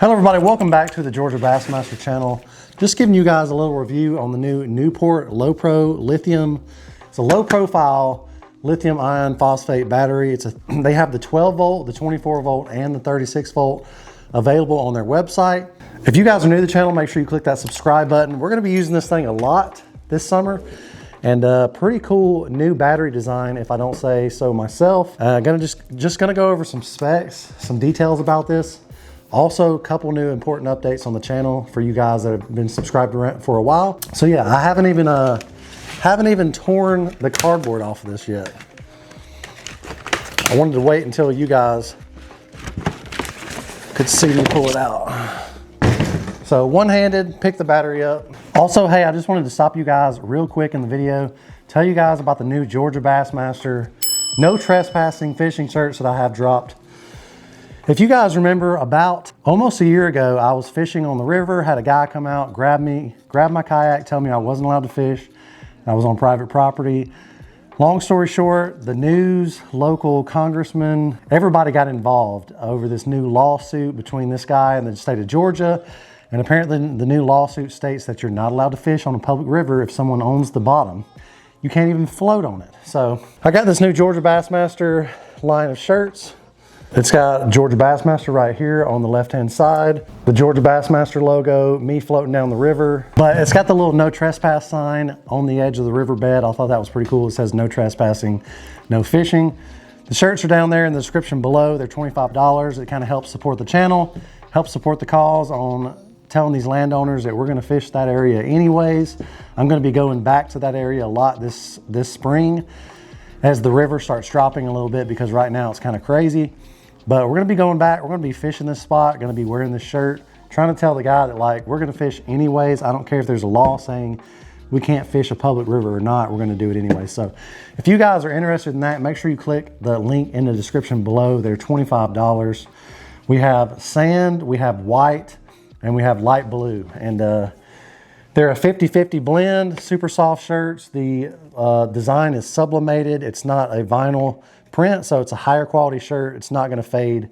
Hello everybody, welcome back to the Georgia Bassmaster channel. Just giving you guys a little review on the new Newport LoPro Lithium. It's a low profile lithium iron phosphate battery. They have the 12 volt, the 24 volt, and the 36 volt available on their website. If you guys are new to the channel, make sure you click that subscribe button. We're gonna be using this thing a lot this summer. And pretty cool new battery design, if I don't say so myself. Just gonna go over some specs, some details about this. Also, a couple new important updates on the channel for you guys that have been subscribed for a while. So yeah, I haven't even torn the cardboard off of this yet. I wanted to wait until you guys could see me pull it out. So one-handed, pick the battery up. Also, hey, I just wanted to stop you guys real quick in the video, tell you guys about the new Georgia Bassmaster no trespassing fishing shirts that I have dropped. If you guys remember, about almost a year ago, I was fishing on the river, had a guy come out, grab my kayak, tell me I wasn't allowed to fish. I was on private property. Long story short, the news, local congressman, everybody got involved over this new lawsuit between this guy and the state of Georgia. And apparently the new lawsuit states that you're not allowed to fish on a public river if someone owns the bottom. You can't even float on it. So I got this new Georgia Bassmaster line of shirts. It's got Georgia Bassmaster right here on the left-hand side, the Georgia Bassmaster logo, me floating down the river. But it's got the little no trespass sign on the edge of the riverbed. I thought that was pretty cool. It says no trespassing, no fishing. The shirts are down there in the description below. They're $25. It kind of helps support the channel, helps support the cause on telling these landowners that we're gonna fish that area anyways. I'm gonna be going back to that area a lot this spring as the river starts dropping a little bit, because right now it's kind of crazy. But we're gonna be going back, we're gonna be fishing this spot, gonna be wearing this shirt, trying to tell the guy that, like, we're gonna fish anyways. I don't care if there's a law saying we can't fish a public river or not, we're gonna do it anyway. So if you guys are interested in that, make sure you click the link in the description below. They're $25. We have sand, we have white, and we have light blue. And they're a 50-50 blend, super soft shirts. The design is sublimated. It's not a vinyl print, so it's a higher quality shirt. It's not gonna fade,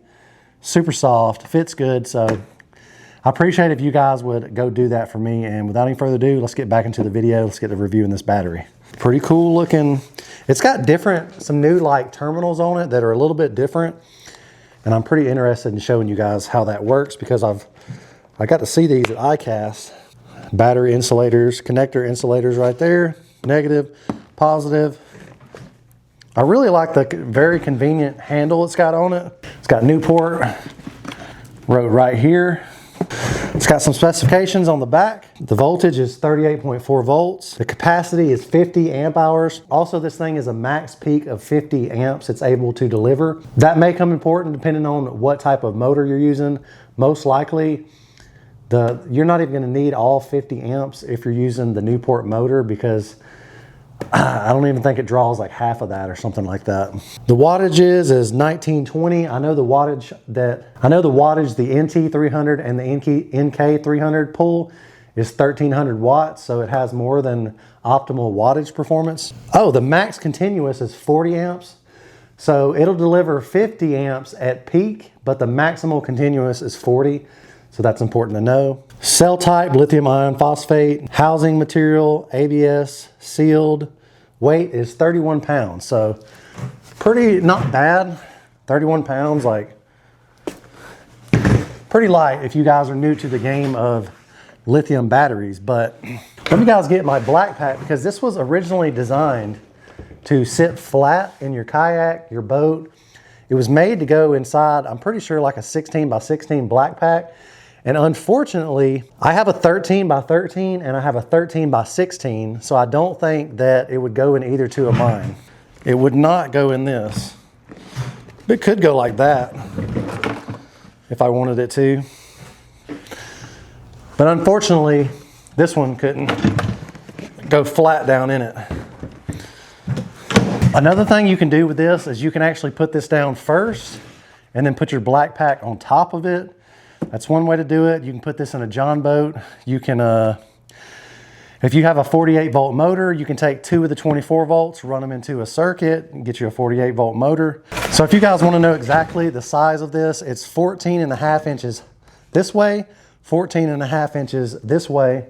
super soft, fits good. So I appreciate if you guys would go do that for me. And without any further ado, let's get back into the video. Let's get to reviewing this battery. Pretty cool looking. It's got some new like terminals on it that are a little bit different. And I'm pretty interested in showing you guys how that works, because I got to see these at ICAST. Battery insulators, connector insulators right there, negative, positive. I really like the very convenient handle it's got on it. It's got Newport wrote right here. It's got some specifications on the back. The voltage is 38.4 volts. The capacity is 50 amp hours. Also, this thing is a max peak of 50 amps it's able to deliver. That may come important depending on what type of motor you're using. Most likely, you're not even gonna need all 50 amps if you're using the Newport motor, because I don't even think it draws like half of that or something like that. The wattage is 1920. I know the wattage the NT300 and the NK300 pull is 1300 watts, so it has more than optimal wattage performance. Oh, the max continuous is 40 amps. So it'll deliver 50 amps at peak, but the maximal continuous is 40. So that's important to know. Cell type, lithium iron phosphate. Housing material, ABS, sealed. Weight is 31 pounds. So pretty, not bad. 31 pounds, like pretty light if you guys are new to the game of lithium batteries. But let me guys get my black pack, because this was originally designed to sit flat in your kayak, your boat. It was made to go inside, I'm pretty sure, like a 16 by 16 black pack. And unfortunately, I have a 13 by 13 and I have a 13 by 16. So I don't think that it would go in either two of mine. It would not go in this. It could go like that if I wanted it to. But unfortunately, this one couldn't go flat down in it. Another thing you can do with this is you can actually put this down first and then put your black pack on top of it. That's one way to do it. You can put this in a John boat. You can, if you have a 48 volt motor, you can take 2 of the 24 volts, run them into a circuit, and get you a 48 volt motor. So if you guys want to know exactly the size of this, it's 14.5 inches this way, 14.5 inches this way,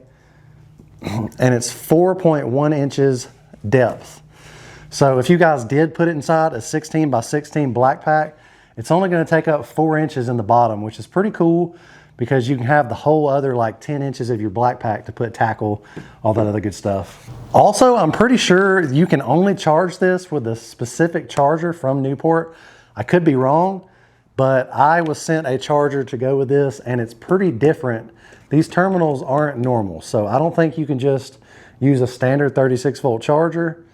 and it's 4.1 inches depth. So if you guys did put it inside a 16 by 16 black pack, it's only going to take up 4 inches in the bottom, which is pretty cool because you can have the whole other like 10 inches of your black pack to put tackle, all that other good stuff. Also, I'm pretty sure you can only charge this with a specific charger from Newport. I could be wrong, but I was sent a charger to go with this and it's pretty different. These terminals aren't normal, so I don't think you can just use a standard 36 volt charger.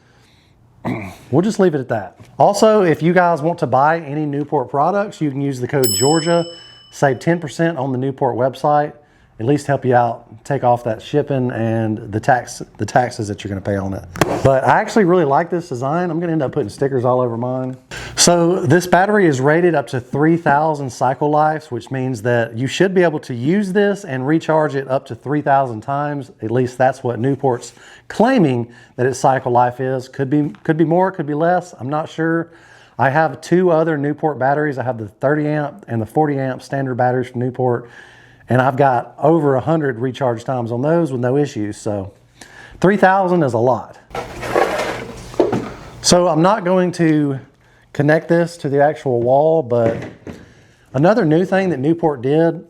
We'll just leave it at that. Also, if you guys want to buy any Newport products, you can use the code Georgia, save 10% on the Newport website, at least help you out, take off that shipping and the taxes that you're gonna pay on it. But I actually really like this design. I'm gonna end up putting stickers all over mine. So this battery is rated up to 3,000 cycle lives, which means that you should be able to use this and recharge it up to 3,000 times. At least that's what Newport's claiming that its cycle life is. Could be more, could be less, I'm not sure. I have 2 other Newport batteries. I have the 30 amp and the 40 amp standard batteries from Newport. And I've got over 100 recharge times on those with no issues. So 3,000 is a lot. So I'm not going to connect this to the actual wall, but another new thing that Newport did,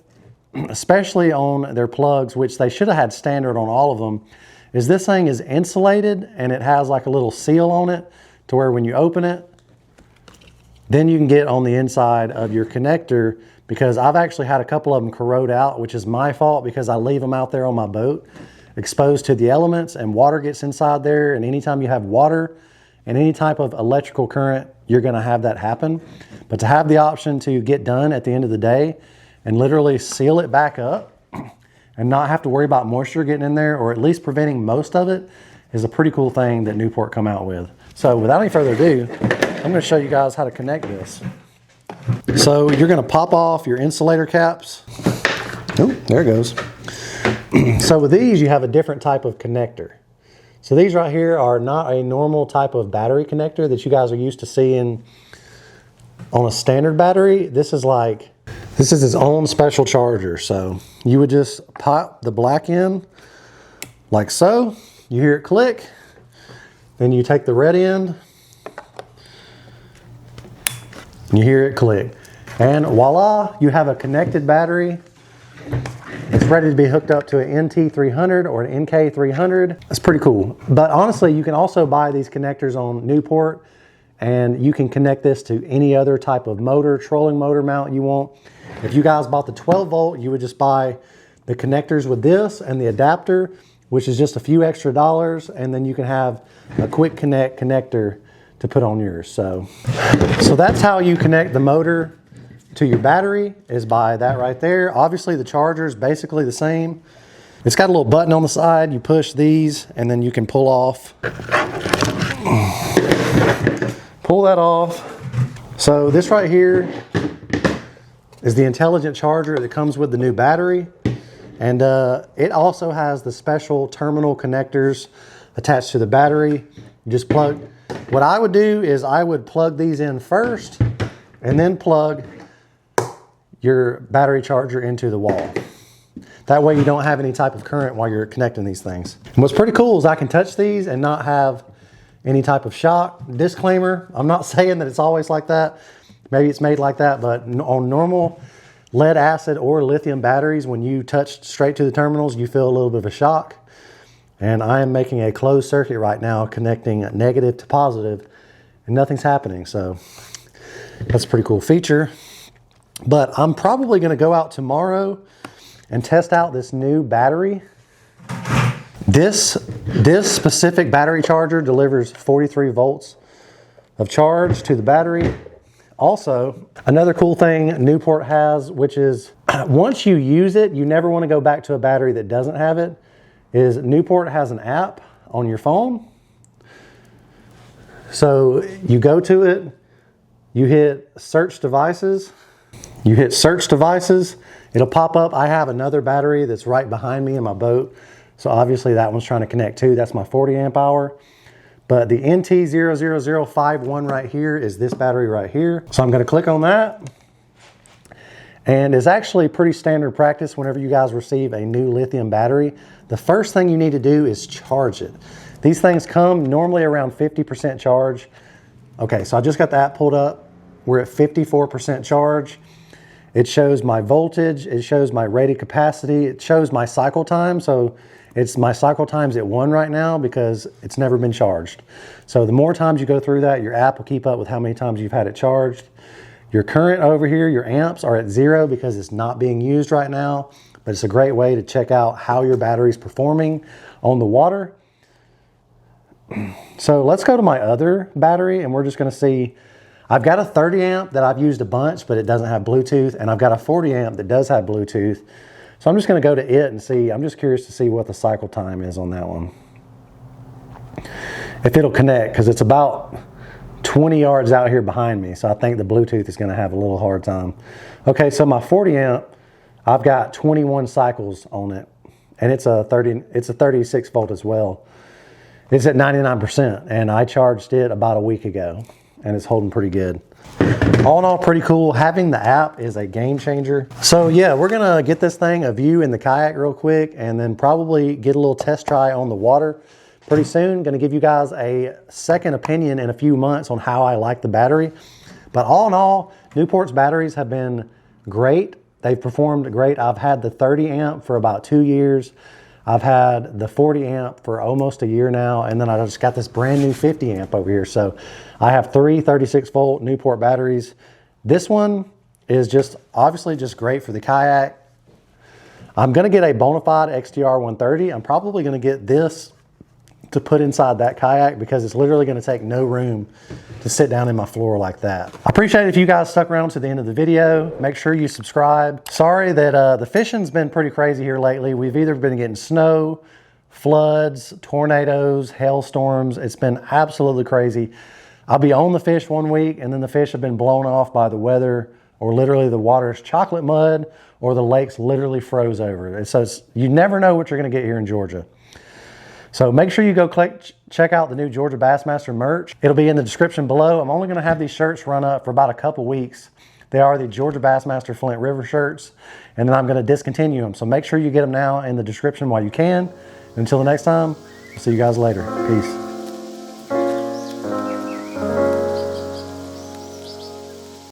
especially on their plugs, which they should have had standard on all of them, is this thing is insulated and it has like a little seal on it to where when you open it, then you can get on the inside of your connector, because I've actually had a couple of them corrode out, which is my fault because I leave them out there on my boat exposed to the elements and water gets inside there. And anytime you have water and any type of electrical current, you're gonna have that happen. But to have the option to get done at the end of the day and literally seal it back up and not have to worry about moisture getting in there, or at least preventing most of it, is a pretty cool thing that Newport come out with. So without any further ado, I'm gonna show you guys how to connect this. So you're gonna pop off your insulator caps. Oh, there it goes. So with these, you have a different type of connector. So these right here are not a normal type of battery connector that you guys are used to seeing on a standard battery. This is its own special charger. So you would just pop the black end like so. You hear it click. Then you take the red end. You hear it click. And voila, you have a connected battery. It's ready to be hooked up to an NT300 or an NK300. That's pretty cool. But honestly, you can also buy these connectors on Newport, and you can connect this to any other type of motor, trolling motor mount you want. If you guys bought the 12 volt, you would just buy the connectors with this and the adapter, which is just a few extra dollars, and then you can have a quick connect connector to put on yours. So that's how you connect the motor to your battery, is by that right there. Obviously the charger is basically the same. It's got a little button on the side. You push these and then you can pull that off. So this right here is the intelligent charger that comes with the new battery. And it also has the special terminal connectors attached to the battery. You just plug. What I would do is I would plug these in first and then plug your battery charger into the wall. That way you don't have any type of current while you're connecting these things. And what's pretty cool is I can touch these and not have any type of shock. Disclaimer, I'm not saying that it's always like that. Maybe it's made like that, but on normal lead acid or lithium batteries, when you touch straight to the terminals, you feel a little bit of a shock. And I am making a closed circuit right now, connecting negative to positive, and nothing's happening. So that's a pretty cool feature. But I'm probably gonna go out tomorrow and test out this new battery. This specific battery charger delivers 43 volts of charge to the battery. Also, another cool thing Newport has, which is once you use it, you never want to go back to a battery that doesn't have it, is Newport has an app on your phone. So you go to it, you hit search devices, it'll pop up. I have another battery that's right behind me in my boat. So obviously that one's trying to connect too. That's my 40 amp hour. But the NT00051 right here is this battery right here. So I'm gonna click on that. And it's actually pretty standard practice whenever you guys receive a new lithium battery. The first thing you need to do is charge it. These things come normally around 50% charge. Okay, so I just got the app pulled up. We're at 54% charge. It shows my voltage, it shows my rated capacity, it shows my cycle time. So it's my cycle time's at 1 right now because it's never been charged. So the more times you go through that, your app will keep up with how many times you've had it charged. Your current over here, your amps are at 0 because it's not being used right now, but it's a great way to check out how your battery's performing on the water. So let's go to my other battery and we're just gonna see. I've got a 30 amp that I've used a bunch, but it doesn't have Bluetooth, and I've got a 40 amp that does have Bluetooth. So I'm just gonna go to it and see. I'm just curious to see what the cycle time is on that one. If it'll connect, because it's about 20 yards out here behind me. So I think the Bluetooth is gonna have a little hard time. Okay, so my 40 amp, I've got 21 cycles on it, and it's a 36 volt as well. It's at 99%, and I charged it about a week ago, and it's holding pretty good. All in all, pretty cool. Having the app is a game changer. So yeah, we're gonna get this thing a view in the kayak real quick, and then probably get a little test try on the water pretty soon. Gonna give you guys a second opinion in a few months on how I like the battery. But all in all, Newport's batteries have been great. They've performed great. I've had the 30 amp for about 2 years. I've had the 40 amp for almost a year now, and then I just got this brand new 50 amp over here. So I have 3 36 volt Newport batteries. This one is just obviously just great for the kayak. I'm gonna get a Bonafide XTR 130. I'm probably gonna get this to put inside that kayak because it's literally gonna take no room to sit down in my floor like that. I appreciate it if you guys stuck around to the end of the video. Make sure you subscribe. Sorry that the fishing's been pretty crazy here lately. We've either been getting snow, floods, tornadoes, hailstorms. It's been absolutely crazy. I'll be on the fish one week and then the fish have been blown off by the weather, or literally the water's chocolate mud, or the lake's literally froze over. So you never know what you're gonna get here in Georgia. So make sure you go check out the new Georgia Bassmaster merch. It'll be in the description below. I'm only gonna have these shirts run up for about a couple weeks. They are the Georgia Bassmaster Flint River shirts, and then I'm gonna discontinue them. So make sure you get them now in the description while you can. And until the next time, I'll see you guys later. Peace.